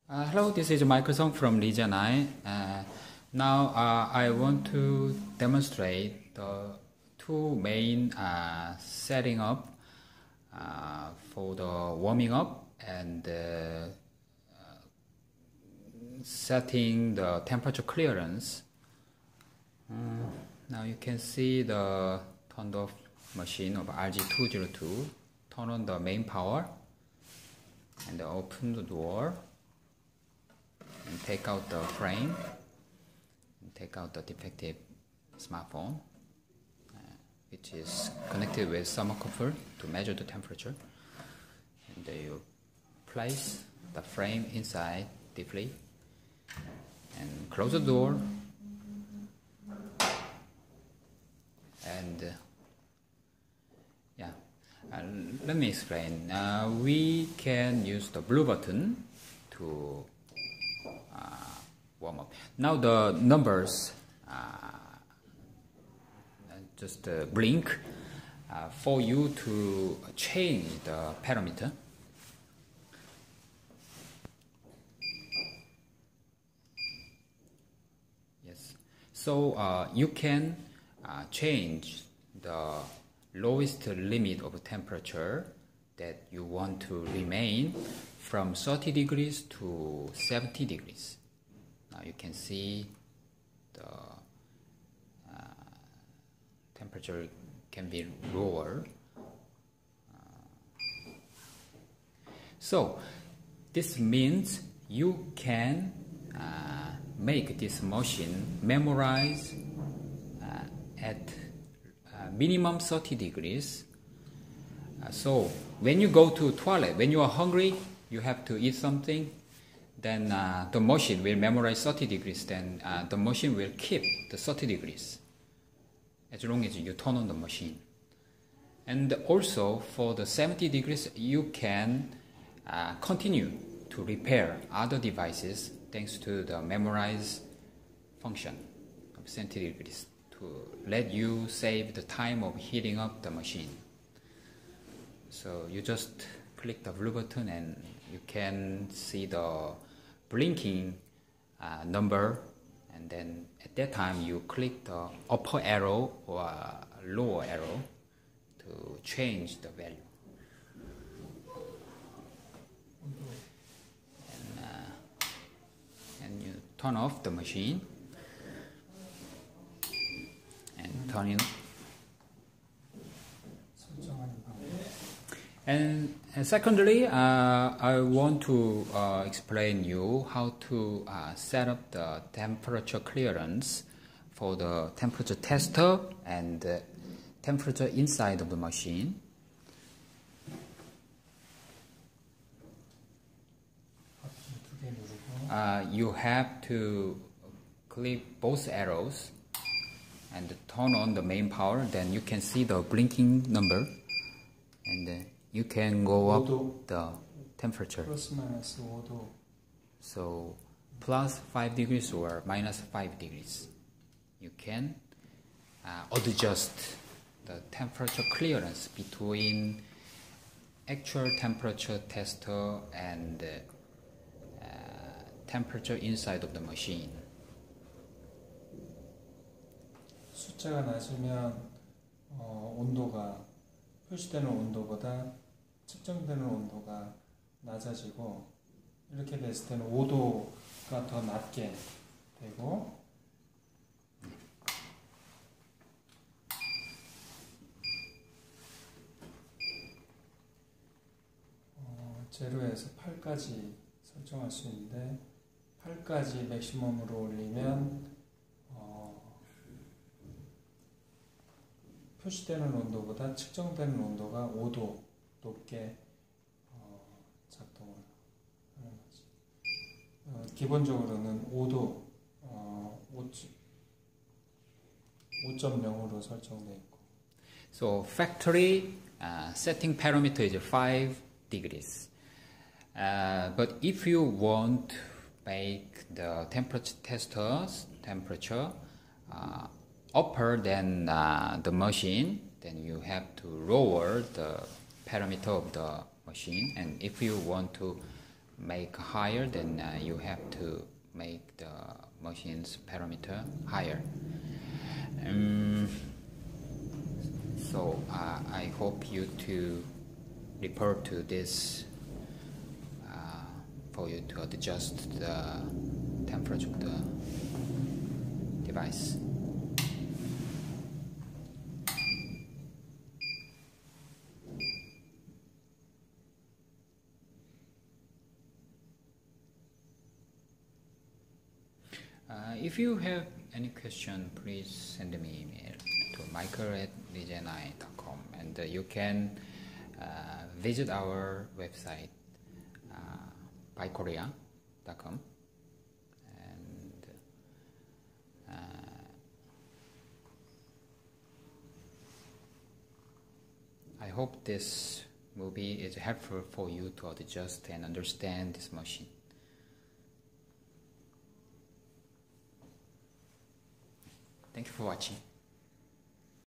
Hello, this is Michael Song from Region I. Now I want to demonstrate the two main setting up for the warming up and setting the temperature clearance. Now you can see the turned off machine of RG-202. Turn on the main power and open the door. And take out the frame, and take out the defective smartphone, which is connected with thermocouple to measure the temperature. And you place the frame inside deeply, and close the door. And let me explain. We can use the blue button to warm up. Now the numbers just blink for you to change the parameter. Yes, so you can change the lowest limit of temperature that you want to remain from 30 degrees to 70 degrees. Now you can see the temperature can be lower. So this means you can make this machine memorize at minimum 30 degrees. So when you go to toilet, when you are hungry, you have to eat something, then the machine will memorize 30 degrees, then the machine will keep the 30 degrees as long as you turn on the machine. And also for the 70 degrees, you can continue to repair other devices thanks to the memorize function of 70 degrees to let you save the time of heating up the machine. So you just click the blue button and you can see the blinking number, and then at that time you click the upper arrow or lower arrow to change the value. And you turn off the machine and turn it. And secondly, I want to explain you how to set up the temperature clearance for the temperature tester and temperature inside of the machine. You have to click both arrows and turn on the main power, then you can see the blinking number, and you can go up the temperature. Plus minus 5도. So plus 5 degrees or minus 5 degrees. You can adjust the temperature clearance between actual temperature tester and temperature inside of the machine. 숫자가 낮으면 온도가 표시되는 온도보다 측정되는 온도가 낮아지고, 이렇게 됐을 때는 5도가 더 낮게 되고, 제로에서 8까지 설정할 수 있는데, 8까지 맥시멈으로 올리면 표시되는 온도보다 측정되는 온도가 5도 높게 작동을 하는 거지. 기본적으로는 5도 5.0으로 설정되어 있고. So factory setting parameter is 5 degrees. But if you want to make the temperature tester's temperature upper than the machine, then you have to lower the parameter of the machine. And if you want to make higher, then you have to make the machine's parameter higher. So I hope you to refer to this for you to adjust the temperature of the device. If you have any question, please send me email to michael@regen.com, and you can visit our website bykorea.com, and I hope this movie is helpful for you to adjust and understand this machine. Thank you for watching.